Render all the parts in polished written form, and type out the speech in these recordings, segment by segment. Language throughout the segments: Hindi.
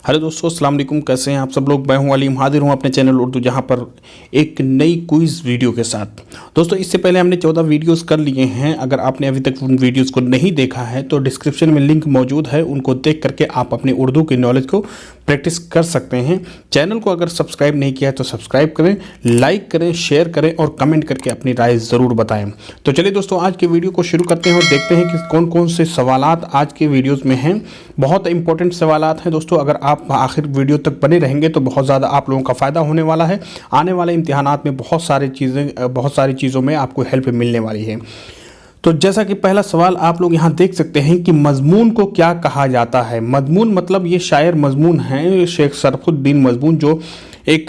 हेलो दोस्तों, अस्सलाम वालेकुम। कैसे हैं आप सब लोग। मैं हूं अलीम, हाजिर हूं अपने चैनल उर्दू जहां पर एक नई क्विज़ वीडियो के साथ। दोस्तों, इससे पहले हमने 14 वीडियोस कर लिए हैं। अगर आपने अभी तक उन वीडियोस को नहीं देखा है तो डिस्क्रिप्शन में लिंक मौजूद है, उनको देख करके आप अपनी उर्दू की नॉलेज को प्रैक्टिस कर सकते हैं। चैनल को अगर सब्सक्राइब नहीं किया है तो सब्सक्राइब करें, लाइक करें, शेयर करें और कमेंट करके अपनी राय ज़रूर बताएं। तो चलिए दोस्तों, आज के वीडियो को शुरू करते हैं और देखते हैं कि कौन कौन से सवालात आज के वीडियोज़ में हैं। बहुत इंपॉर्टेंट सवालात हैं दोस्तों। अगर आप आखिर वीडियो तक बने रहेंगे तो बहुत ज़्यादा आप लोगों का फ़ायदा होने वाला है। आने वाले इम्तिहानात में बहुत सारी चीज़ों में आपको हेल्प मिलने वाली है। तो जैसा कि पहला सवाल आप लोग यहाँ देख सकते हैं कि मजमून को क्या कहा जाता है। मजमून मतलब ये शायर मजमून हैं, शेख शरफुद्दीन मजमून, जो एक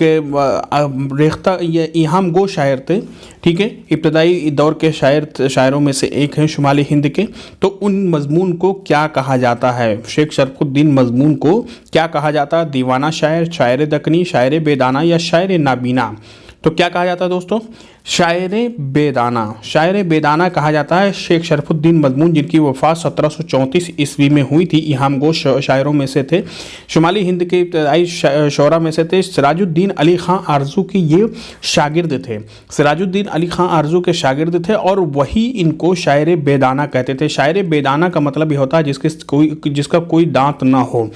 रेख्ता इहाम गो शायर थे। ठीक है, इब्तदाई दौर के शायरों में से एक हैं शुमाली हिंद के। तो उन मजमून को क्या कहा जाता है, शेख शरफुद्दीन मजमून को क्या कहा जाता है? दीवाना शायर, शायर दकनी, शायर बेदाना या शायर नाबीना। तो क्या कहा जाता है दोस्तों? शायर बेदाना। शायर बेदाना कहा जाता है शेख शरफुद्दीन मजमून, जिनकी वफ़ात 1734 ईस्वी में हुई थी। इहाम गो शायरों में से थे, शुमाली हिंद के इब्तदाई शोरा में से थे। सिराजुद्दीन अली ख़ां आरज़ू के ये शागिर्द थे। सिराजुद्दीन अली ख़ां आरज़ू के शागिर्द थे और वही इनको शायर बेदाना कहते थे। शायर बेदाना का मतलब ये होता है जिसका कोई दांत ना हो।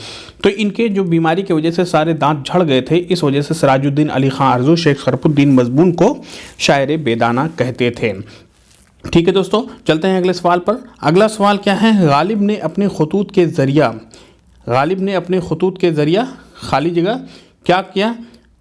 तो इनके जो बीमारी की वजह से सारे दांत झड़ गए थे, इस वजह से सिराजुद्दीन अली ख़ां आरज़ू शेख शरफुद्दीन मजमून को शायर बेदाना कहते थे। ठीक है दोस्तों, चलते हैं अगले सवाल पर। अगला सवाल क्या है? गालिब ने अपने खतूत के ज़रिया खाली जगह क्या किया?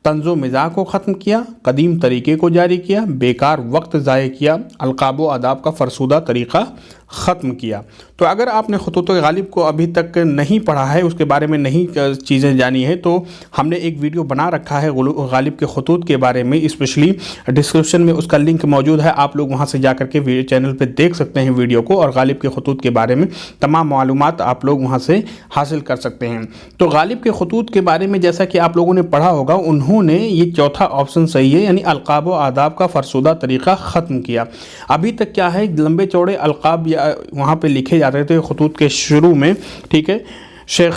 तंज़ो मिज़ाह को ख़त्म किया, कदीम तरीक़े को जारी किया, बेकार वक्त ज़ाय किया, अलक़ाब व आदाब का फ़रसूदा तरीक़ा ख़त्म किया। तो अगर आपने खतूत गालिब को अभी तक नहीं पढ़ा है, उसके बारे में नहीं चीज़ें जानी है, तो हमने एक वीडियो बना रखा है गालिब के खतूत के बारे में। स्पेशली डिस्क्रिप्शन में उसका लिंक मौजूद है, आप लोग वहाँ से जा कर के चैनल पर देख सकते हैं वीडियो को, और गालिब के खतूत के बारे में तमाम मालूमात आप लोग वहाँ से हासिल कर सकते हैं। तो गालिब के खतूत के बारे में जैसा कि आप लोगों ने पढ़ा होगा, उन्होंने ये चौथा ऑप्शन सही है, यानी अलक़ाब व आदाब का फ़रसूदा तरीक़ा ख़त्म किया। अभी तक क्या है, लंबे चौड़े अलक़ाब वहाँ पे लिखे जाते थे खतूत के शुरू में। ठीक है, शेख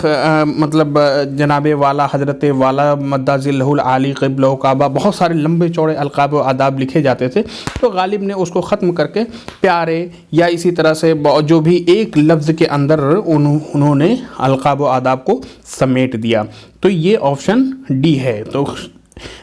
मतलब जनाब वाला, हज़रत वाला, मद्दाज़िल्लहुल आली, क़िबला काबा, बहुत सारे लंबे चौड़े अलक़ाब व आदाब लिखे जाते थे। तो गालिब ने उसको ख़त्म करके प्यारे या इसी तरह से जो भी एक लफ्ज़ के अंदर उन्होंने अलक़ाब व आदाब को समेट दिया। तो ये ऑप्शन डी है। तो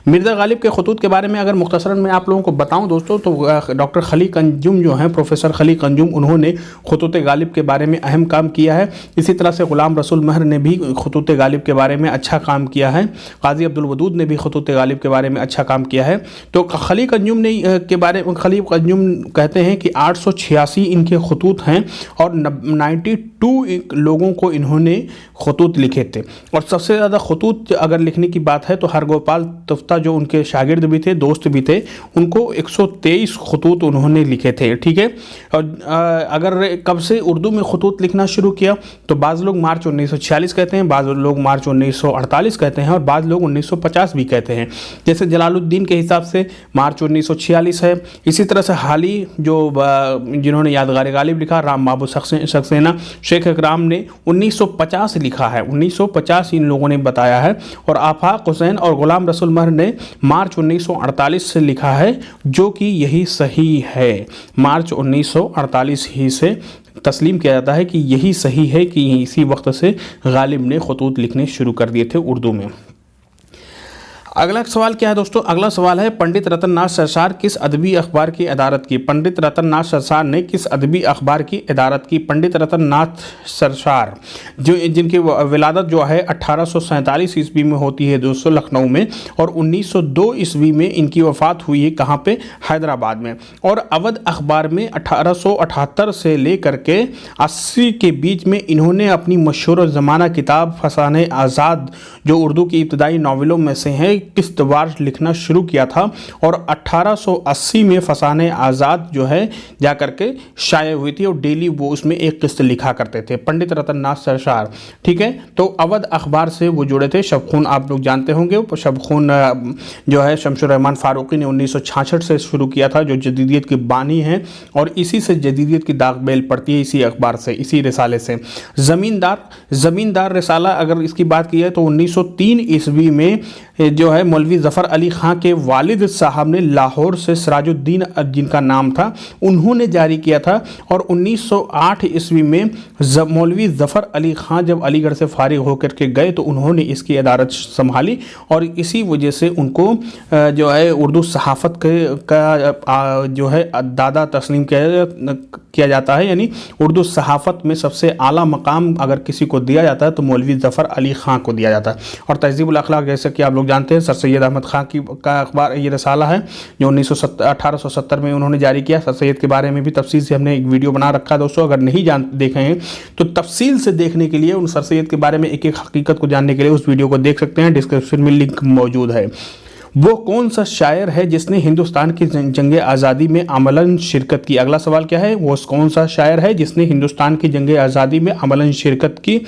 मिर्ज़ा गालिब के खतूत के बारे में अगर मुख्तसरन मैं आप लोगों को बताऊं दोस्तों, तो डॉक्टर खलीक अंजुम जो हैं, प्रोफेसर खलीक अंजुम, उन्होंने खतूत गालिब के बारे में अहम काम किया है। इसी तरह से ग़ुलाम रसूल महर ने भी खतूत गालिब के बारे में अच्छा काम किया है। काजी अब्दुल वदूद ने भी खतूत गालिब के बारे में अच्छा काम किया है। तो खलीक अंजुम ने खलीक अंजुम कहते हैं कि 886 इनके खतूत हैं और 92 लोगों को इन्होंने खतूत लिखे थे। और सबसे ज़्यादा खतूत अगर लिखने की बात है तो हरगोपाल तुफ्ता, जो उनके शागिर्द भी थे, दोस्त भी थे, उनको 123 खतूत उन्होंने लिखे थे। ठीक है, और अगर कब से उर्दू में खतूत लिखना शुरू किया, तो बाज़ लोग मार्च 1946 कहते हैं, बाज़ लोग मार्च 1948 कहते हैं और बाज़ लोग 1950 भी कहते हैं। जैसे जलालुद्दीन के हिसाब से मार्च 1946 है। इसी तरह से हाली जिन्होंने यादगार गालिब लिखा, राम बाबू सक्सेना, शेख इकराम ने 1950 लिखा है, 1950 इन लोगों ने बताया है। और आफाक हुसैन और ग़ुलाम रसूल महर ने मार्च 1948 से लिखा है, जो कि यही सही है। मार्च 1948 ही से तस्लीम किया जाता है कि यही सही है कि इसी वक्त से गालिब ने खतूत लिखने शुरू कर दिए थे उर्दू में। अगला सवाल क्या है दोस्तों? अगला सवाल है, पंडित रतन नाथ सरसार किस अदबी अखबार की इदारत की? पंडित रतन नाथ सरसार ने किस अदबी अखबार की इदारत की? पंडित रतन नाथ सरसार जिनकी विलादत जो है 1847 ईस्वी में होती है दोस्तों, लखनऊ में, और 1902 ईस्वी में इनकी वफ़ात हुई है। कहाँ पे? हैदराबाद में। और अवध अखबार में 1878 से लेकर के 80 के बीच में इन्होंने अपनी मशहूर ज़माना किताब फसाने आज़ाद, जो उर्दू की इब्तदाई नावलों में से है, किस्तवार लिखना शुरू किया था और 1880 में फसाने आज़ाद जो है जाकर के शाये हुई थी और डेली वो उसमें एक किस्त लिखा करते थे। पंडित रतन नाथ सरशार, ठीक है, तो अवध अखबार से वो जुड़े थे। शबखून आप लोग जानते होंगे, शबखून जो है शमशुर रहमान फारूकी ने 1966 से शुरू किया था, जो जदीदियत की बानी है और इसी से जदीदियत की दाग बेल पड़ती है, इसी अखबार से, इसी रिसाले से। ज़मींदार रिसाला अगर इसकी बात की जाए तो 1903 ईस्वी में जो है मौलवी ज़फ़र अली ख़ां के वालिद साहब ने लाहौर से सिराजुद्दीन जिनका नाम था उन्होंने जारी किया था और 1908 ईस्वी में मौलवी ज़फ़र अली ख़ां जब अलीगढ़ से फारिग होकर के गए तो उन्होंने इसकी अदारत संभाली और इसी वजह से उनको जो है उर्दू सहाफ़त का जो है दादा तस्लीम किया जाता है, यानी उर्दू सहाफ़त में सबसे आला मकाम अगर किसी को दिया जाता है तो मौलवी ज़फ़र अली ख़ां को दिया जाता है। और तहज़ीबुल अखलाक जैसे कि आप लोग जानते हैं सर सैयद अहमद ख़ां का अखबार ये रसाला है जो 1870 में उन्होंने जारी किया। सर सैयद के बारे में भी तफसील से हमने एक वीडियो बना रखा है दोस्तों, अगर नहीं देखे हैं तो तफसील से देखने के लिए उन सर सैयद के बारे में एक एक हकीकत को जानने के लिए उस वीडियो को देख सकते हैं, डिस्क्रिप्शन में लिंक मौजूद है। वो कौन सा शायर है जिसने हिंदुस्तान की जंग आज़ादी में अमलन शिरकत की? अगला सवाल क्या है, वो कौन सा शायर है जिसने हिंदुस्तान की जंग आज़ादी में अमलन शिरकत की?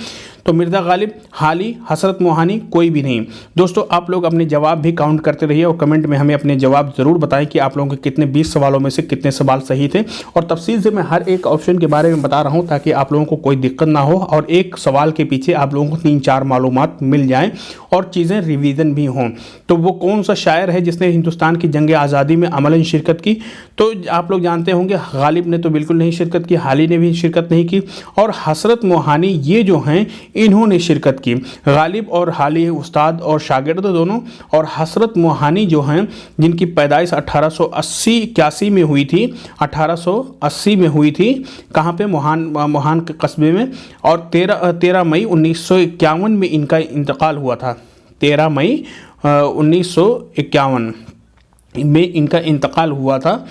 तो मिर्ज़ा गालिब, हाली, हसरत मोहानी, कोई भी नहीं। दोस्तों आप लोग अपने जवाब भी काउंट करते रहिए और कमेंट में हमें अपने जवाब ज़रूर बताएं कि आप लोगों के कितने 20 सवालों में से कितने सवाल सही थे और तफसील से मैं हर एक ऑप्शन के बारे में बता रहा हूं ताकि आप लोगों को कोई दिक्कत ना हो और एक सवाल के पीछे आप लोगों को 3-4 मालूमात मिल जाएँ और चीज़ें रिवीजन भी हों। तो वो कौन सा शायर है जिसने हिंदुस्तान की जंग आज़ादी में अमलन शिरकत की? तो आप लोग जानते होंगे गालिब ने तो बिल्कुल नहीं शिरकत की, हाली ने भी शिरकत नहीं की और हसरत मोहानी ये जो हैं इन्होंने शिरकत की। गालिब और हाली उस्ताद और शागिर्द दोनों, और हसरत मोहानी जो हैं जिनकी पैदाइश 1880-81 में हुई थी, 1880 में हुई थी, कहाँ पे? मोहान के कस्बे में, और 13 मई 1951 में इनका इंतकाल हुआ था। 13 मई 1951 में इनका इंतकाल हुआ था।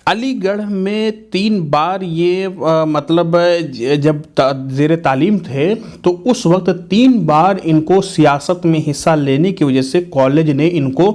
अलीगढ़ में 3 बार ये मतलब जब ज़ेर तालीम थे तो उस वक्त 3 बार इनको सियासत में हिस्सा लेने की वजह से कॉलेज ने इनको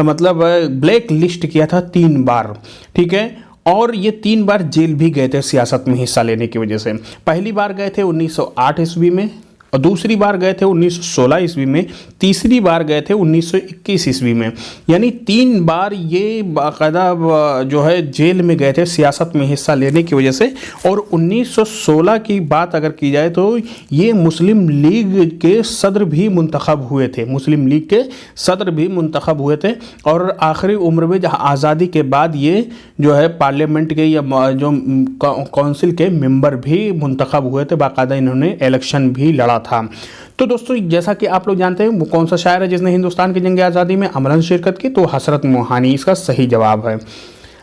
मतलब ब्लैक लिस्ट किया था 3 बार, ठीक है। और ये 3 बार जेल भी गए थे सियासत में हिस्सा लेने की वजह से। पहली बार गए थे 1908 ईस्वी में और दूसरी बार गए थे 1916 ईस्वी में, तीसरी बार गए थे 1921 ईस्वी में, यानी 3 बार ये बाकायदा जो है जेल में गए थे सियासत में हिस्सा लेने की वजह से। और 1916 की बात अगर की जाए तो ये मुस्लिम लीग के सदर भी मुंतखब हुए थे, मुस्लिम लीग के सदर भी मुंतखब हुए थे और आखिरी उम्र में जहाँ आज़ादी के बाद ये जो है पार्लियामेंट के या जो काउंसिल के मेंबर भी मुंतखब हुए थे, बाकायदा इन्होंने इलेक्शन भी लड़ा था। तो दोस्तों जैसा कि आप लोग जानते हैं वो कौन सा शायर है जिसने हिंदुस्तान की जंग आज़ादी में अमलन शिरकत की? तो हसरत मोहानी इसका सही जवाब है।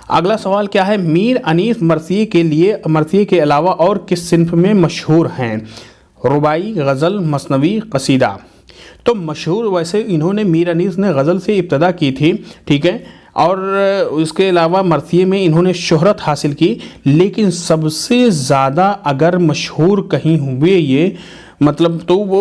अगला सवाल क्या है, मीर अनीस मरसिये के अलावा और किस सिन्फ में मशहूर हैं? रुबाई, गज़ल, मसनवी, कसीदा। तो मशहूर वैसे इन्होंने मीर अनीस ने गज़ल से इब्तदा की थी, ठीक है, और उसके अलावा मरसिये में इन्होंने शोहरत हासिल की, लेकिन सबसे ज़्यादा अगर मशहूर कहीं हुए ये मतलब तो वो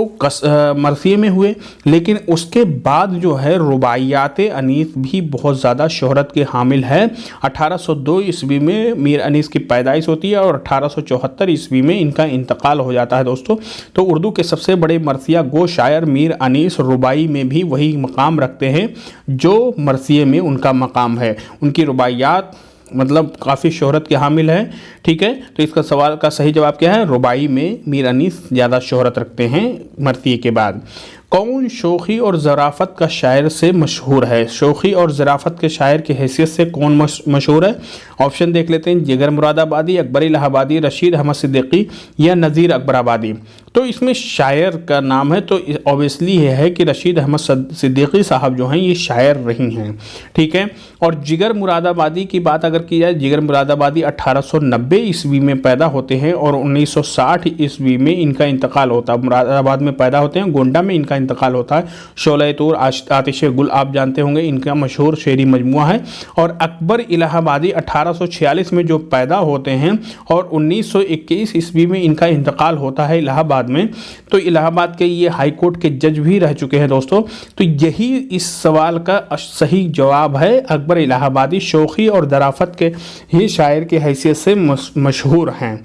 मरसिये में हुए, लेकिन उसके बाद जो है रुबाइयात अनीस भी बहुत ज़्यादा शोहरत के हामिल है। 1802 ईस्वी में मीर अनीस की पैदाइश होती है और 1874 ईस्वी में इनका इंतकाल हो जाता है दोस्तों। तो उर्दू के सबसे बड़े मरसिया गो शायर मीर अनीस रुबाई में भी वही मकाम रखते हैं जो मरसिये में उनका मकाम है। उनकी रुबाइयात मतलब काफ़ी शोहरत के हामिल है, ठीक है। तो इसका सवाल का सही जवाब क्या है? रुबाई में मीर अनीस ज़्यादा शोहरत रखते हैं मरसिये के बाद। कौन शोखी और ज़राफ़त का शायर से मशहूर है? शोखी और ज़राफ़त के शायर की हैसियत से कौन मशहूर है? ऑप्शन देख लेते हैं, जिगर मुरादाबादी, अकबर इलाहाबादी, रशीद अहमद सिद्दीकी या नज़ीर अकबराबादी। तो इसमें शायर का नाम है तो ऑब्वियसली ये है कि रशीद अहमद सिद्दीकी साहब जो हैं ये शायर रही हैं, ठीक है। और जिगर मुरादाबादी की बात अगर की जाए, जिगर मुरादाबादी 1890 ईस्वी में पैदा होते हैं और 1960 ईस्वी में इनका इंतकाल होता है। मुरादाबाद में पैदा होते हैं, गोंडा में इनका इंतकाल होता है। शोले तूर, आतिश गुल आप जानते होंगे, इनका मशहूर शेरी मजमुआ है। और अकबर इलाहाबादी 1846 में जो पैदा होते हैं और 1921 ईस्वी में इनका इंतकाल होता है इलाहाबाद इलाहाबाद में। तो इलाहाबाद के ये हाई कोर्ट के जज भी रह चुके हैं दोस्तों। तो यही इस सवाल का सही जवाब है। अकबर इलाहाबादी शौखी और दराफत के ही शायर की हैसियत से मशहूर हैं।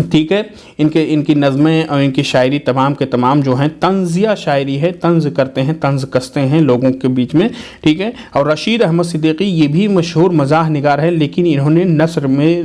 ठीक है, इनकी नज़में और इनकी शायरी तमाम के तमाम जो हैं तंज़िया शायरी है, तंज़ करते हैं, तंज़ कसते हैं लोगों के बीच में। ठीक है, और रशीद अहमद सिद्दीकी ये भी मशहूर मज़ाह निगार है, लेकिन इन्होंने नस्र में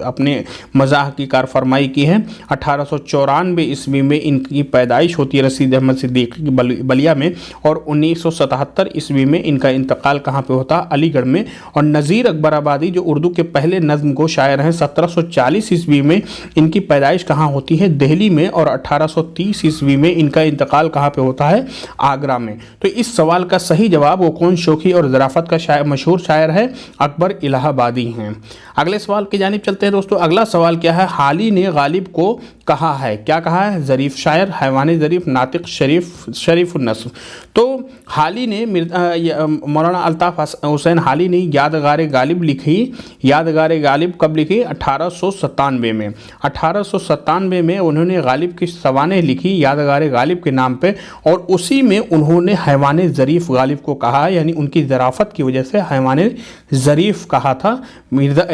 अपने मज़ाह की कारफरमाई की है। 1894 ईस्वी में इनकी पैदाइश होती है रशीद अहमद सिद्दीकी की बलिया में, और 1977 ईस्वी में इनका इंतकाल कहाँ पर होता है? अलीगढ़ में। और नज़ीर अकबर आबादी जो उर्दू के पहले नज़्म गो शायर हैं, 1740 ईस्वी में इनकी पैदाइश कहाँ होती है? दिल्ली में। और 1830 ईस्वी में इनका इंतकाल कहाँ पे होता है? आगरा में। तो इस सवाल का सही जवाब वो कौन शौकी और ज़राफ़त का मशहूर शायर है? अकबर इलाहाबादी हैं। अगले सवाल की जानिब चलते हैं दोस्तों। अगला सवाल क्या है? हाली ने गालिब को कहा है, क्या कहा है? ज़रीफ़ शायर, हैवान ज़रीफ़, नातिक, शरीफ नस्ल। तो हाली ने मौलाना अल्ताफ़ हुसैन हाली ने यादगार गालिब लिखी। यादगार गालिब कब लिखी? 1897 में। 1897 में उन्होंने गालिब की सवानें लिखी यादगार गालिब के नाम पे, और उसी में उन्होंने हैवान ज़रीफ़ गालिब को कहा, यानी उनकी ज़राफ़त की वजह से हैवान ज़रीफ़ कहा था मिर्ज़ा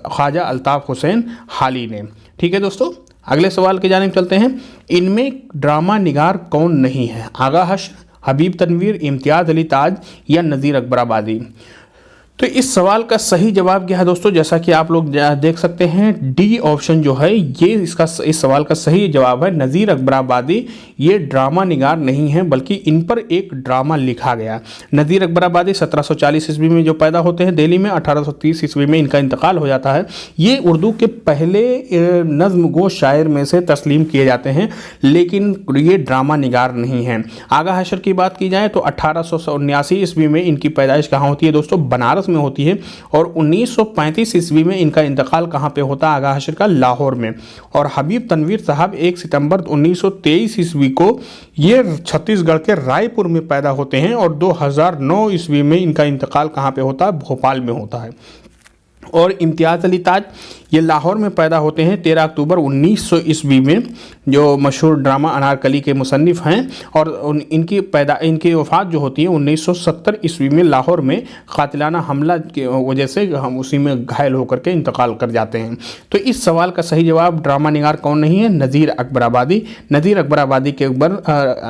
ख्वाजा अल्ताफ़ हुसैन हाली ने। ठीक है दोस्तों, अगले सवाल की जानिब चलते हैं। इनमें ड्रामा निगार कौन नहीं है? आगा हश्र, हबीब तनवीर, इम्तियाज़ अली ताज या नज़ीर अकबर आबादी? तो इस सवाल का सही जवाब क्या है दोस्तों? जैसा कि आप लोग देख सकते हैं, डी ऑप्शन जो है ये इस सवाल का सही जवाब है। नज़ीर अकबर आबादी ये ड्रामा निगार नहीं है, बल्कि इन पर एक ड्रामा लिखा गया। नज़ीर अकबर आबादी 1740 ईस्वी में जो पैदा होते हैं दिल्ली में, 1830 ईस्वी में इनका इंतकाल हो जाता है। ये उर्दू के पहले नज़्म गो शायर में से तस्लीम किए जाते हैं, लेकिन ये ड्रामा निगार नहीं है। आगा हशर की बात की जाए तो 1879 ईस्वी में इनकी पैदाइश कहाँ होती है दोस्तों? बनारस में होती है। और 1935 ईस्वी में इनका इंतकाल कहाँ पे होता है? आगा हशर का लाहौर में। और हबीब तनवीर साहब 1 सितंबर 1923 ईस्वी को ये छत्तीसगढ़ के रायपुर में पैदा होते हैं, और 2009 ईस्वी में इनका इंतकाल कहाँ पे होता है? भोपाल में होता है। और इम्तियाज़ अली ताज ये लाहौर में पैदा होते हैं 13 अक्टूबर 1900 ईस्वी में, जो मशहूर ड्रामा अनारकली के मुसन्निफ़ हैं। और इनकी वफ़ात जो होती है 1970 ईस्वी में लाहौर में कातिलाना हमला की वजह से हम उसी में घायल होकर के इंतकाल कर जाते हैं। तो इस सवाल का सही जवाब ड्रामा निगार कौन नहीं है? नज़ीर अकबर आबादी। नज़ीर अकबर आबादी के ऊपर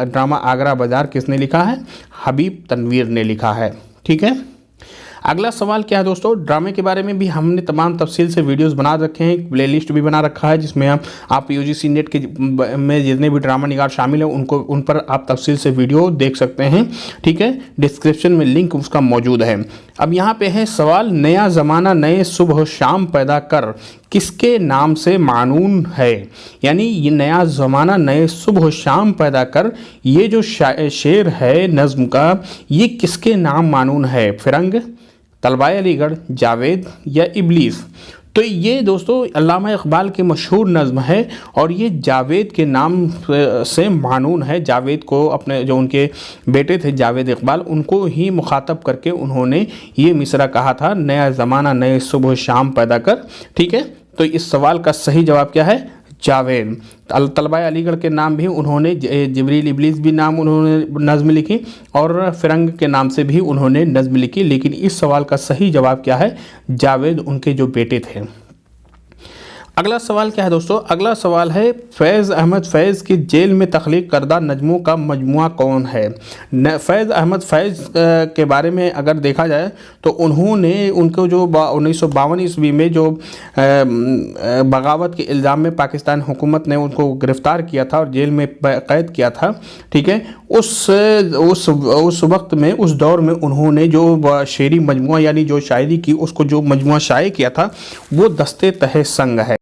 ड्रामा आगरा बाज़ार किसने लिखा है? हबीब तनवीर ने लिखा है। ठीक है, अगला सवाल क्या है दोस्तों? ड्रामे के बारे में भी हमने तमाम तफसील से वीडियोस बना रखे हैं, प्लेलिस्ट भी बना रखा है, जिसमें आप यूजीसी नेट के में जितने भी ड्रामा निगार शामिल हैं उन पर आप तफसील से वीडियो देख सकते हैं। ठीक है, डिस्क्रिप्शन में लिंक उसका मौजूद है। अब यहाँ पे है सवाल, नया ज़माना नए सुबह शाम पैदा कर किसके नाम से मानून है? यानी ये नया ज़माना नए सुबह शाम पैदा कर, ये जो शेर है नज़्म का, ये किसके नाम मानून है? फिरंग, तलवाए अलीगढ़, जावेद या इबलीस? तो ये दोस्तों अल्लामा इकबाल की मशहूर नज़्म है, और ये जावेद के नाम से मानून है। जावेद को अपने जो उनके बेटे थे जावेद इकबाल, उनको ही मुखातब करके उन्होंने ये मिसरा कहा था, नया ज़माना नए सुबह शाम पैदा कर। ठीक है, तो इस सवाल का सही जवाब क्या है? जावेद। तलवाए अलीगढ़ के नाम भी उन्होंने जिब्रील इबलीस भी नाम उन्होंने नज़्म लिखी, और फिरंग के नाम से भी उन्होंने नज़्म लिखी। लेकिन इस सवाल का सही जवाब क्या है? जावेद उनके जो बेटे थे। अगला सवाल क्या है दोस्तों? अगला सवाल है, फैज़ अहमद फैज़ की जेल में तख्लीक करदा नज़मों का मजमुआ कौन है? फैज़ अहमद फैज़ के बारे में अगर देखा जाए तो उन्होंने उनको जो 1952 ईस्वी में जो बगावत के इल्ज़ाम में पाकिस्तान हुकूमत ने उनको गिरफ़्तार किया था और जेल में कैद किया था। ठीक है, उस वक्त में, उस दौर में उन्होंने जो शेरी मजमुआ यानी जो शायरी की, उसको जो मजमुआ शाये किया था वो दस्ते तहे संग है।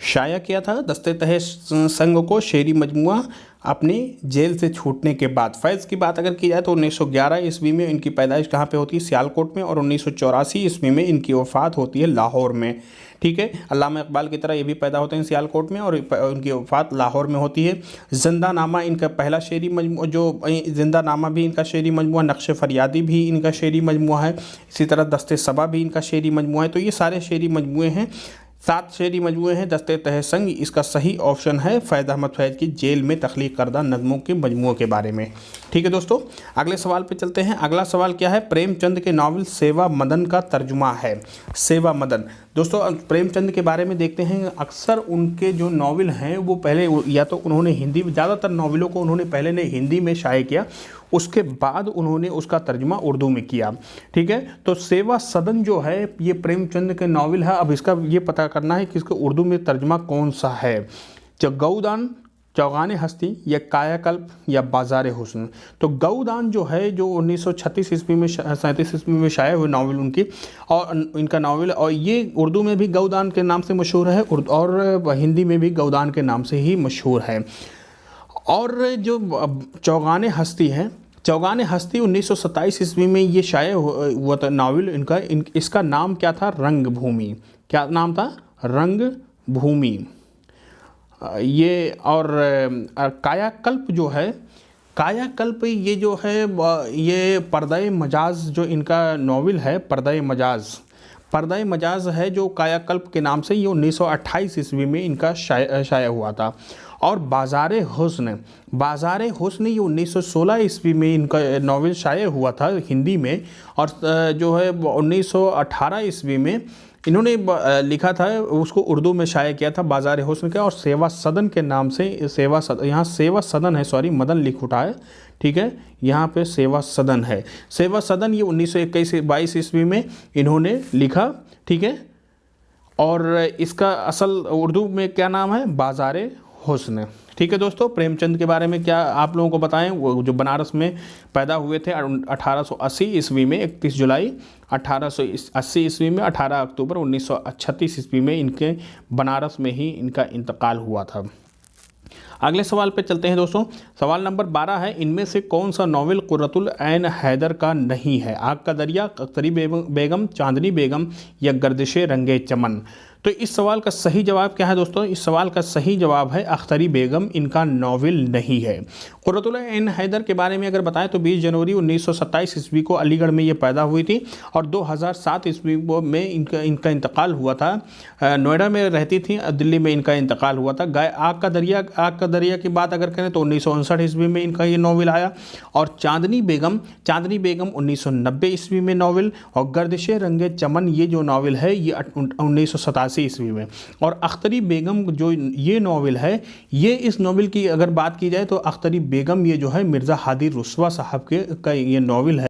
शाया किया था दस्ते तहे संग को शेरी मजमुआ अपने जेल से छूटने के बाद। फैज़ की बात अगर की जाए तो 1911 ईस्वी में इनकी पैदाइश कहाँ पे होती है? सियालकोट में। और 1984 ईस्वी में इनकी वफ़ात होती है लाहौर में। ठीक है, अल्लामा इकबाल की तरह ये भी पैदा होते हैं सियालकोट में, और उनकी वफ़ात लाहौर में होती है। जिंदा नामा इनका पहला शेरी मजमुआ, जो जिंदा नामा भी इनका शेरी मजमुआ, नक्श फरियादी भी इनका शेरी मजमुआ है, इसी तरह दस्ते सबा भी इनका शेरी मजमुआ है। तो ये सारे शेरी मजमुए हैं 7 शेरी मजमूए हैं दस्ते तहसंग, इसका सही ऑप्शन है फैज़ अहमद फैज़ की जेल में तख्लीक करदा नज़मों के मजमूओं के बारे में। ठीक है दोस्तों, अगले सवाल पे चलते हैं। अगला सवाल क्या है? प्रेमचंद के नावल सेवा मदन का तर्जुमा है। सेवा मदन दोस्तों, प्रेमचंद के बारे में देखते हैं। अक्सर उनके जो नावल हैं वो पहले या तो उन्होंने हिंदी, ज़्यादातर नावलों को उन्होंने पहले ने हिंदी में शाये किया, उसके बाद उन्होंने उसका तर्जुमा उर्दू में किया। ठीक है, तो सेवा सदन जो है ये प्रेमचंद के नावल है। अब इसका ये पता करना है कि इसका उर्दू में तर्जुमा कौन सा है। गौदान, चौगान हस्ती या कायाकल्प या बाजार हुस्न। तो गौदान जो है जो 1936 ईस्वी में 37 ईस्वी में शाये हुए नावल उनकी, और इनका नावल, और ये उर्दू में भी गौदान के नाम से मशहूर है और हिंदी में भी गौदान के नाम से ही मशहूर है। और जो चौगान हस्ती है, चौगान हस्ती 1927 ईस्वी में ये शाये हुआ था नावल इनका। इसका नाम क्या था? रंग भूमि। क्या नाम था? रंग भूमि। ये और कायाकल्प जो है, कायाकल्प ये जो है ये पर्दाए मजाज जो इनका नावल है, पर्दाए मजाज है जो कायाकल्प के नाम से, ये 1928 ईस्वी में इनका शाया हुआ था। और बाजार हुस्न ये 1916 ईस्वी में इनका नावल शाया हुआ था हिंदी में, और जो है 1918 ईस्वी में इन्होंने लिखा था, उसको उर्दू में शाया किया था बाजार हुस्न का। और सेवा सदन के नाम से, यहाँ सेवा सदन है, सॉरी मदन लिख उठा है। ठीक है, यहाँ पे सेवा सदन है। सेवा सदन ये 1921-22 ईस्वी में इन्होंने लिखा। ठीक है, और इसका असल उर्दू में क्या नाम है? बाजार हुस्न। ठीक है दोस्तों, प्रेमचंद के बारे में क्या आप लोगों को बताएं? वो जो बनारस में पैदा हुए थे 1880 ईस्वी में, 31 जुलाई 1880 ईस्वी में, 18 अक्टूबर 1936 ईस्वी में इनके बनारस में ही इनका इंतकाल हुआ था। अगले सवाल पे चलते हैं दोस्तों। सवाल नंबर 12 है, इनमें से कौन सा नावल कुर्रतुल ऐन हैदर का नहीं है? आग का दरिया, अख्तरी बेगम, चांदनी बेगम या गर्दिश रंगे चमन। तो इस सवाल का सही जवाब क्या है दोस्तों? इस सवाल का सही जवाब है अख्तरी बेगम, इनका नावल नहीं है। कुर्रतुल ऐन हैदर के बारे में अगर बताएं तो 20 जनवरी 1927 ईस्वी को अलीगढ़ में ये पैदा हुई थी, और 2007 ईस्वी में इनका इंतकाल हुआ था। नोएडा में रहती थी, दिल्ली में इनका इंतकाल हुआ था। आग का दरिया की बात अगर करें तो 1959 ईस्वी में इनका ये नावल आया। और चांदनी बेगम 1990 ईस्वी में नावल, और गर्दिश रंगे चमन ये जो नावल है ये 1987 ईस्वी में। और अख्तरी बेगम जो ये नावल है, ये इस नावल की अगर बात की जाए तो अख्तरी बेगम ये जो है मिर्ज़ा हादी रुस्वा साहब का ये नावल है।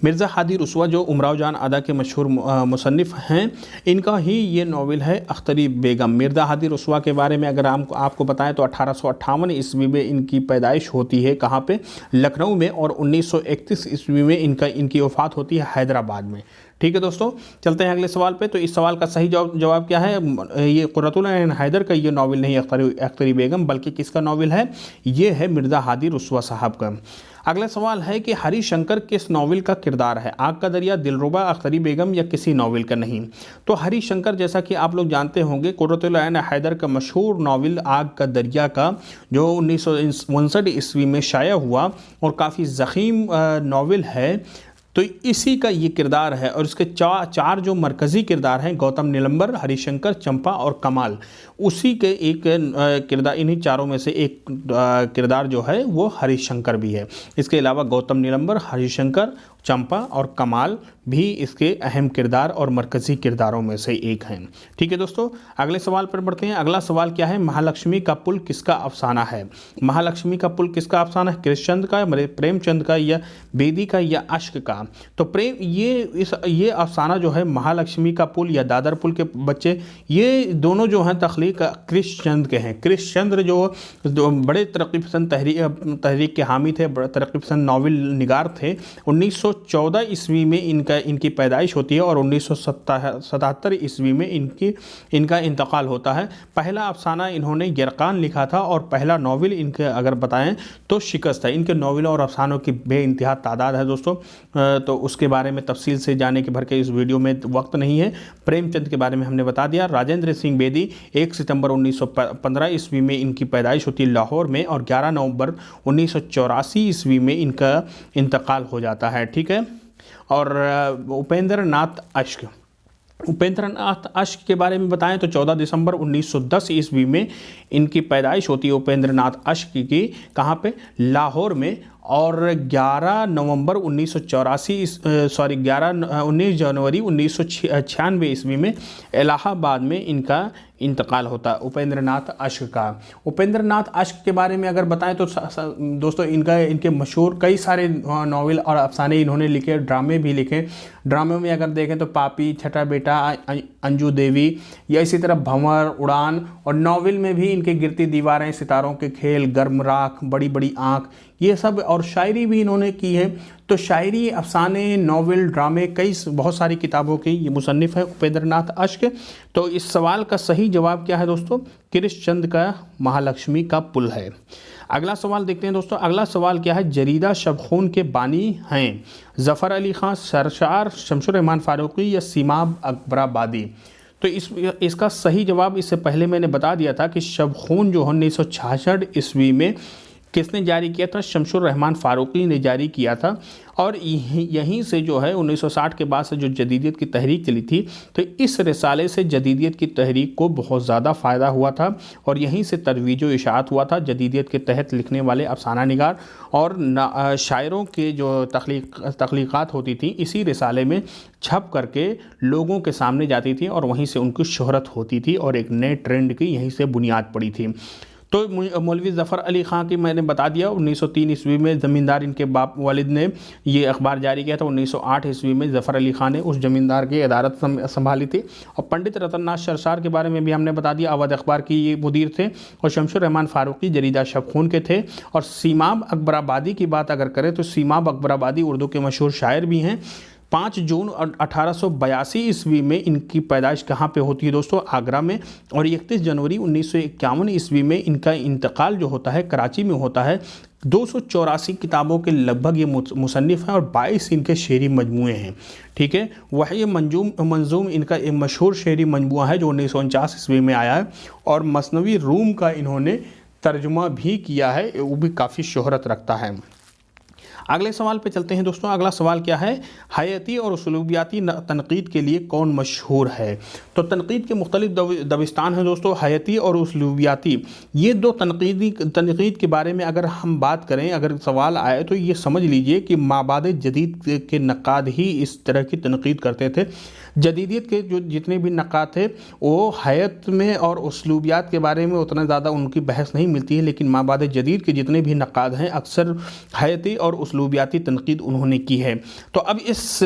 मिर्ज़ा हादी रुस्वा जो उमराव जान अदा के मशहूर मुसन्निफ़ हैं, इनका ही ये नावल है अख्तरी बेगम। मिर्ज़ा हादी रुस्वा के बारे में अगर आपको बताएं तो 1858 ईस्वी में इनकी पैदाइश होती है। कहाँ पे? लखनऊ में। और 1931 ईस्वी में इनकी वफ़ात होती है हैदराबाद में। ठीक है दोस्तों, चलते हैं अगले सवाल पे। तो इस सवाल का सही जवाब क्या है? ये कुर्रतुल ऐन हैदर का ये नावल नहीं अख्तरी बेगम, बल्कि किसका नावल है? ये है मिर्ज़ा हादी रुस्वा साहब का। अगला सवाल है कि हरिशंकर किस नावल का किरदार है? आग का दरिया, दिलरुबा, अख्तरी बेगम या किसी नावल का नहीं? तो हरिशंकर, जैसा कि आप लोग जानते होंगे, कुर्रतुल ऐन हैदर का मशहूर नावल आग का दरिया का जो 1959 ईस्वी में शाया हुआ और काफ़ी ज़ख़ीम नावल है, तो इसी का ये किरदार है। और इसके चार जो मरकज़ी किरदार हैं, गौतम नीलंबर, हरिशंकर, चंपा और कमाल, उसी के एक किरदार, इन्हीं चारों में से एक किरदार जो है वो हरिशंकर भी है। इसके अलावा गौतम नीलंबर, हरिशंकर, चंपा और कमाल भी इसके अहम किरदार और मरकज़ी किरदारों में से एक हैं। ठीक है दोस्तों, अगले सवाल पर बढ़ते हैं। अगला सवाल क्या है? महालक्ष्मी का पुल किसका अफसाना है? महालक्ष्मी का पुल किसका अफसाना है? कृष्णचंद का, प्रेमचंद का, या बेदी का, या अश्क का? तो ये अफसाना जो है महालक्ष्मी का पुल या दादर पुल के बच्चे, ये दोनों जो हैं तख्लीक कृष्णचंद के हैं। कृष्णचंद्र जो बड़े तरक्की पसंद तहरीक के हामी थे, बड़े तरक्की पसंद नावल निगार थे। 1914 ईस्वी में इनकी पैदाइश होती है और 1977 ईस्वी में इनका इंतकाल होता है। पहला अफसाना इन्होंने यरकान लिखा था और पहला नावल इनके अगर बताएं तो शिकस्त है। इनके नावलों और अफसानों की बेइंतहा तादाद है दोस्तों, तो उसके बारे में तफसील से जाने के भर के इस वीडियो में वक्त नहीं है। प्रेमचंद के बारे में हमने बता दिया। राजेंद्र सिंह बेदी 1 सितंबर 1915 ईस्वी में इनकी पैदाइश होती है लाहौर में, और 11 नवंबर 1984 ईस्वी में इनका इंतकाल हो जाता है। ठीक है, और उपेंद्र नाथ अश्क उपेंद्रनाथ अश्क के बारे में बताएं तो 14 दिसंबर 1910 ईस्वी में इनकी पैदाइश होती है उपेंद्रनाथ अश्क की। कहाँ पे? लाहौर में। और 11 नवंबर 19 जनवरी 1996 ईस्वी में इलाहाबाद में इनका इंतकाल होता है उपेंद्रनाथ अश्क का। उपेंद्रनाथ अश्क के बारे में अगर बताएं तो दोस्तों इनके मशहूर कई सारे नावल और अफसाने इन्होंने लिखे, ड्रामे भी लिखे। ड्रामे में अगर देखें तो पापी, छठा बेटा, अंजू देवी, या इसी तरह भंवर, उड़ान। और नावल में भी इनके गिरती दीवारें, सितारों के खेल, गर्म राख, बड़ी बड़ी आँख, ये सब। और शायरी भी इन्होंने की है। तो शायरी, अफसाने, नावल, ड्रामे, बहुत सारी किताबों की ये मुसन्निफ़ है उपेंद्रनाथ अश्क। तो इस सवाल का सही जवाब क्या है दोस्तों? किरिशचंद का महालक्ष्मी का पुल है। अगला सवाल देखते हैं दोस्तों। अगला सवाल क्या है? जरीदा शबखून के बानी हैं ज़फ़र अली ख़ान, सरशार, शमशुर रहमान फ़ारूक़ी या सीमाब अकबराबादी। तो इसका सही जवाब इससे पहले मैंने बता दिया था कि शबखून जो 1966 ईस्वी में किसने जारी किया था? शमशुर रहमान फ़ारूक़ी ने जारी किया था। और यहीं से जो है 1960 के बाद से जो जदीदियत की तहरीक चली थी, तो इस रिसाले से जदीदियत की तहरीक को बहुत ज़्यादा फ़ायदा हुआ था। और यहीं से तरवीज व इशाअत हुआ था। जदीदियत के तहत लिखने वाले अफसाना निगार और शायरों के जो तख्लीक़ात होती थी, इसी रिसाले में छप करके लोगों के सामने जाती थी और वहीं से उनकी शोहरत होती थी और एक नए ट्रेंड की यहीं से बुनियाद पड़ी थी। तो मौलवी ज़फ़र अली ख़ान की मैंने बता दिया 1903 ईस्वी में ज़मींदार इनके बाप वालिद ने ये अखबार जारी किया था। 1908 ईस्वी में ज़फ़र अली ख़ान ने उस ज़मींदार की इदारत संभाली थी। और पंडित रतननाथ सरशार के बारे में भी हमने बता दिया, अवध अखबार की ये मुदीर थे। और शमशुर रहमान फ़ारूक़ी जरीदा शबखून के थे। और सीमाब अकबराबादी की बात अगर करें तो सीमाब अकबराबादी उर्दू के मशहूर शायर भी हैं। 5 जून 1882 ईस्वी में इनकी पैदाइश कहाँ पे होती है दोस्तों? आगरा में। और 31 जनवरी 1951 ईस्वी में इनका इंतकाल जो होता है कराची में होता है। 284 किताबों के लगभग ये मुसन्निफ़ हैं और 22 इनके शेरी मजमूए हैं। ठीक है, वही मंजूम इनका एक मशहूर शेरी मजमूआ है जो 1949 ईस्वी में आया है। और मसनवी रूम का इन्होंने तर्जुमा भी किया है, वो भी काफ़ी शोहरत रखता है। अगले सवाल पे चलते हैं दोस्तों। अगला सवाल क्या है? हयाती और उसलूबियाती तनकीद के लिए कौन मशहूर है? तो तनकीद के मुख्तलिफ दबिस्तान हैं दोस्तों, हयाती और उसलूबियाती। ये दो तनकीद के बारे में अगर हम बात करें, अगर सवाल आए तो ये समझ लीजिए कि माबाद जदीद के नक़ाद ही इस तरह की तनकीद करते थे। जदीदियत के जो जितने भी नक़ाद थे वो हयात में और उसलूबियात के बारे में उतना ज़्यादा उनकी बहस नहीं मिलती है, लेकिन माबाद जदीद के जितने भी नक़ाद हैं अक्सर हयाती और उसलूबियाती तनकीद उन्होंने की है। तो अब इस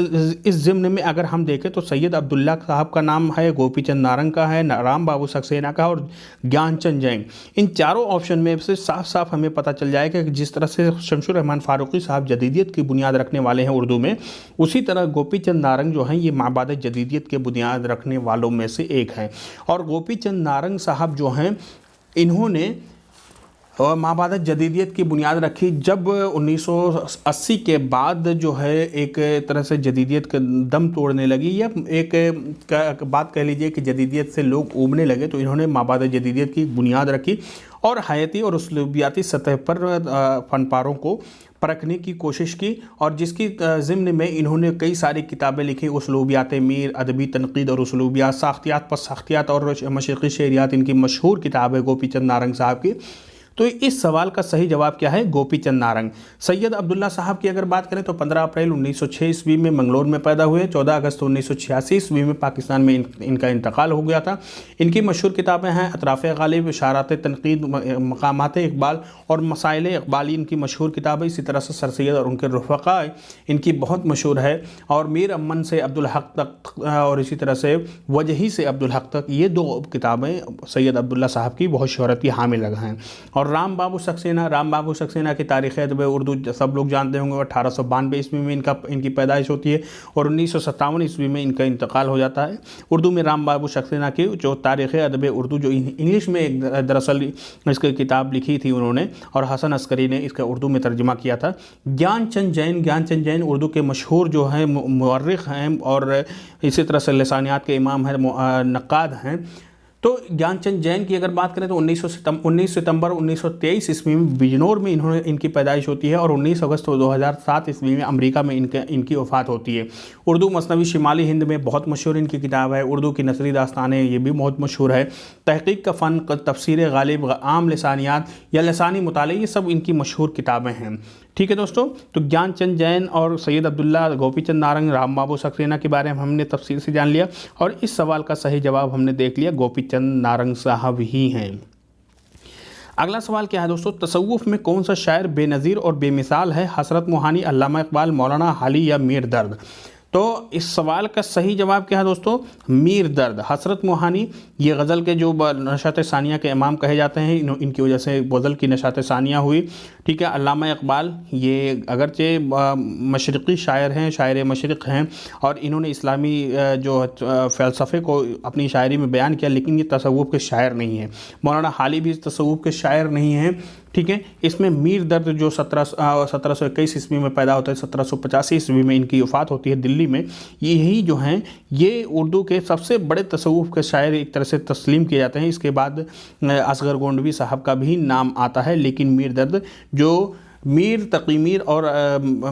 ज़िम्न में अगर हम देखें तो सैयद अब्दुल्ला साहब का नाम है, गोपीचंद नारंग का है, राम बाबू सक्सेना का और ज्ञानचंद जैन। इन चारों ऑप्शन में से साफ साफ हमें पता चल जाएगा कि जिस तरह से शमशुर रहमान फ़ारूक़ी साहब जदीदियत की बुनियाद रखने वाले हैं उर्दू में, उसी तरह गोपीचंद नारंग जो हैं ये माबाद जदीदियत के बुनियाद रखने वालों में से एक हैं। और गोपीचंद नारंग साहब जो हैं इन्होंने माबाद जदीदियत की बुनियाद रखी जब 1980 के बाद जो है एक तरह से जदीदियत का दम तोड़ने लगी, या एक बात कह लीजिए कि जदीदियत से लोग ऊबने लगे, तो इन्होंने माबाद जदीदियत की बुनियाद रखी और हयाती और उसलूबियाती सतह पर फनपारों को परखने की कोशिश की। और जिसकी ज़िम्न में इन्होंने कई सारी किताबें लिखी, उसलूबियात मीर, अदबी तनकीद और उसलूबियात, साख्तियात पर साख्तियात और मशरिक़ी शेरियात इनकी मशहूर किताब है गोपीचंद नारंग साहब की। तो इस सवाल का सही जवाब क्या है? गोपीचंद नारंग। सैयद अब्दुल्ला साहब की अगर बात करें तो 15 अप्रैल 1906 ईस्वी में मंगलौर में पैदा हुए। 14 अगस्त 1986 ईस्वी में पाकिस्तान में इनका इंतकाल हो गया था। इनकी मशहूर किताबें हैं अतराफ़ गालिब, इशारात तनकीद, मकामात इकबाल और मसाइल इकबाली इनकी मशहूर किताब है। इसी तरह से सर सैयद और उनके रफ़क़ा इनकी बहुत मशहूर है। और मीर अमन से अब्दुल हक तक और इसी तरह से वजही से अब्दुल हक तक, ये 2 किताबें सैयद अब्दुल्ला साहब की बहुत शोहरत की हामिल हैं। और राम बाबू सक्सेना की तारीख़ अदब उर्दू सब लोग जानते होंगे। 1892 ईस्वी में इनकी पैदाइश होती है और 1957 ईस्वी में इनका इंतकाल हो जाता है। उर्दू में राम बाबू सक्सेना की जो तारीख़ अदब उर्दू जो इंग्लिश में एक दरअसल इसकी किताब लिखी थी उन्होंने, और हसन अस्करी ने इसका उर्दू में तर्जुमा किया था। ज्ञानचंद जैन उर्दू के मशहूर जो हैं मुअर्रिख़ हैं और इसी तरह से लिसानियात के इमाम हैं, नक़ाद हैं। तो ज्ञानचंद जैन की अगर बात करें तो 19 सितंबर 1923 ईस्वी में बिजनौर में इनकी पैदाइश होती है और 19 अगस्त 2007 ईस्वी में अमेरिका में इनकी वफ़ात होती है। उर्दू मसनवी शिमाली हिंद में बहुत मशहूर इनकी किताब है। उर्दू की नसरी दास्तानें ये भी बहुत मशहूर है। तहकीक का फ़न, तफसीर गालिब, आम लसानियात या लसानी मुताले, ये सब इनकी मशहूर किताबें हैं। ठीक है दोस्तों, तो ज्ञानचंद जैन और सैयद अब्दुल्ला, गोपीचंद नारंग, राम बाबू सक्सेना के बारे में हमने तफसील से जान लिया और इस सवाल का सही जवाब हमने देख लिया, गोपीचंद नारंग साहब ही हैं। अगला सवाल क्या है दोस्तों, तसव्वुफ़ में कौन सा शायर बेनज़ीर और बेमिसाल है? हसरत मोहानी, अल्लामा इकबाल, मौलाना हाली या मीर दर्द? तो इस सवाल का सही जवाब क्या है दोस्तों, मीर दर्द। हसरत मोहानी ये गज़ल के जो नशात सानिया के इमाम कहे जाते हैं, इनकी वजह से गज़ल की नशात सानिया हुई। ठीक है, अल्लामा इकबाल ये अगरचे मशरक़ी शायर हैं, शायर मशरक़ हैं और इन्होंने इस्लामी जो फ़लसफ़े को अपनी शायरी में बयान किया, लेकिन ये तसव्वुफ़ के शायर नहीं हैं। मौलाना हाली भी तसव्वुफ़ के शायर नहीं हैं। ठीक है, इसमें मीर दर्द जो 1721 ईस्वी में पैदा होता है, 1785 ईस्वी में इनकी वफ़ात होती है दिल्ली में। यही जो हैं ये उर्दू के सबसे बड़े तसव्वुफ़ के शायर एक तरह से तस्लीम किए जाते हैं। इसके बाद असगर गोंडवी साहब का भी नाम आता है, लेकिन मीर दर्द जो मीर तकी मीर और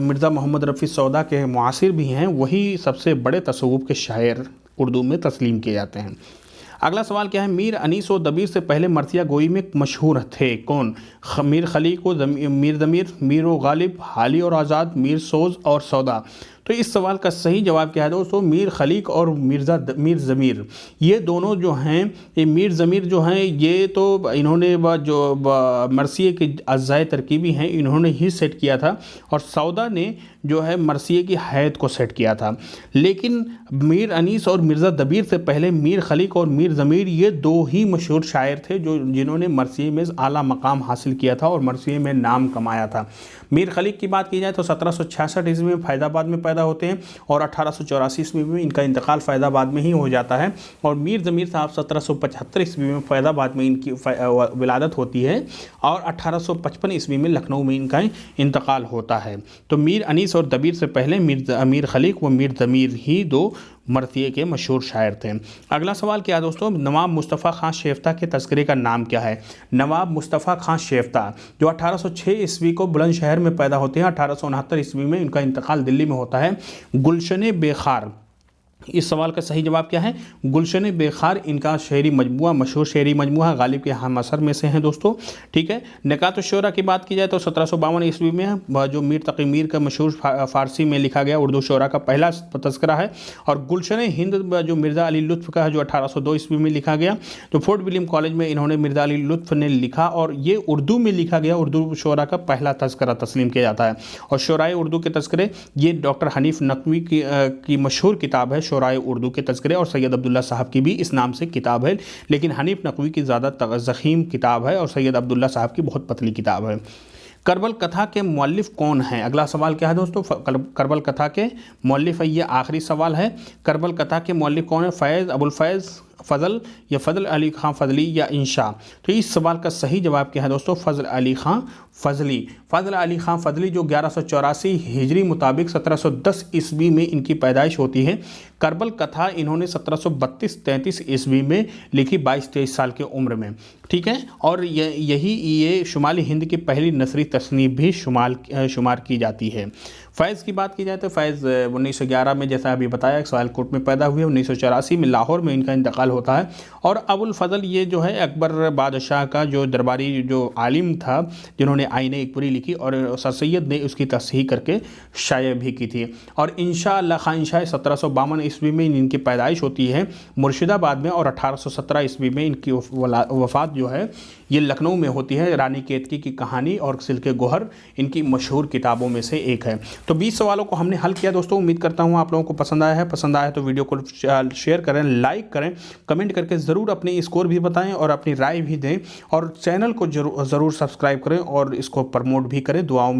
मिर्ज़ा मोहम्मद रफ़ी सौदा के मुआसिर भी हैं, वही सबसे बड़े तसव्वुफ़ के शायर उर्दू में तस्लीम किए जाते हैं। अगला सवाल क्या है, मीर अनीस और दबीर से पहले मरसिया गोई में मशहूर थे कौन? मीर खलीक व मीर दमीर, मीर व गालिब, हाली और आज़ाद, मीर सोज और सौदा? तो इस सवाल का सही जवाब क्या है दोस्तों, मीर खलीक और मीर ज़मीर। ये दोनों जो हैं, ये मीर ज़मीर जो हैं, ये तो इन्होंने जो मरसिए के अज़्ज़ाए तरकीबी हैं इन्होंने ही सेट किया था और सौदा ने जो है मरसिए की हैत को सेट किया था। लेकिन मीर अनीस और मिर्ज़ा दबीर से पहले मीर खलीक और मीर ज़मीर ये दो ही मशहूर शायर थे जिन्होंने मरसिए में आला मकाम हासिल किया था और मरसिए में नाम कमाया था। मीर खलीक की बात की जाए तो 1766 ईस्वी में फैज़ाबाद में पैदा होते हैं और 1884 ईस्वी में इनका इंतकाल फैज़ाबाद में ही हो जाता है। और मीर ज़मीर साहब 1775 ईस्वी में फैज़ाबाद में इनकी विलादत होती है और 1855 ईस्वी में लखनऊ में इनका इंतकाल होता है। तो मीर अनीस और दबीर से पहले मीर खलीक व मीर ज़मीर ही दो मरसिए के मशहूर शायर थे। अगला सवाल क्या है दोस्तों, नवाब मुस्तफ़ा खां शेफ्ता के तज़किरे का नाम क्या है? नवाब मुस्तफ़ा खां शेफ्ता जो 1806 ईस्वी को बुलंदशहर में पैदा होते हैं, 1869 ईस्वी में इनका इंतकाल दिल्ली में होता है। गुलशन बेखार, इस सवाल का सही जवाब क्या है, गुलशन बेखार इनका शेरी मजमुआ, मशहूर शेरी मजमुआ गालिब के हम असर में से हैं दोस्तों। ठीक है, निकात शोरा की बात की जाए तो 1752 ईस्वी में जो मीर तकी मीर का मशहूर फ़ारसी में लिखा गया उर्दू शोरा का पहला तज़किरा है। और गुलशन हिंद जो मिर्ज़ा अली लुत्फ़ का है जो 1802 ईस्वी में लिखा गया, तो फोर्ट विलियम कॉलेज में इन्होंने मिर्ज़ा अली लुत्फ़ ने लिखा और ये उर्दू में लिखा गया उर्दू शोरा का पहला तज़किरा तस्लीम किया जाता है। और शोराए उर्दू के तज़किरे ये डॉक्टर हनीफ नकवी की मशहूर किताब है शोराए उर्दू के तज़किरे, और सैयद अब्दुल्ला साहब की भी इस नाम से किताब है, लेकिन हनीफ नकवी की ज़्यादा ज़ख़ीम किताब है और सैयद अब्दुल्ला साहब की बहुत पतली किताब है। करबल कथा के मौलिफ़ कौन हैं? अगला सवाल क्या है दोस्तों, करबल कथा के मौलिफ़, ये आखिरी सवाल है। करबल कथा के मौलिफ़ कौन है? फ़ैज़, अबुल फ़ैज़, फ़ज़ल या फ़ज़ल अली खां फ़ज़ली या इंशा? तो इस सवाल का सही जवाब क्या है दोस्तों, फ़ज़ल अली खां फ़ज़ली। फ़ज़ल अली खां फ़ज़ली जो 1184 हिजरी मुताबिक 1710 ईस्वी में इनकी पैदाइश होती है। करबल कथा इन्होंने 1732-33 ईस्वी में लिखी 22-23 साल की उम्र में। ठीक है, और ये शुमाली हिंद की पहली नसरी तसनीफ़ भी शुमार की जाती है। फ़ैज़ की बात की जाए तो फ़ैज़ 1911 में जैसा अभी बताया सियालकोट में पैदा हुए, 1984 में लाहौर में इनका इंतकाल होता है। और अबुल फ़ज़ल ये जो है अकबर बादशाह का जो दरबारी जो आलिम था जिन्होंने आईन-ए-इकबरी लिखी और सर सैयद ने उसकी तस्हीह करके शाया भी की थी। और इंशा अल्लाह खां इंशा 1752 ईस्वी में इनकी पैदाइश होती है मुर्शिदाबाद में और 1817 ईस्वी में इनकी वफ़ात जो है ये लखनऊ में होती है। रानी केतकी की कहानी और सिल्के गोहर इनकी मशहूर किताबों में से एक है। तो 20 सवालों को हमने हल किया दोस्तों। उम्मीद करता हूँ आप लोगों को पसंद आया है। पसंद आया तो वीडियो को शेयर करें, लाइक करें, कमेंट करके ज़रूर अपनी स्कोर भी बताएं और अपनी राय भी दें और चैनल को ज़रूर सब्सक्राइब करें और इसको प्रमोट भी करें। दुआओं में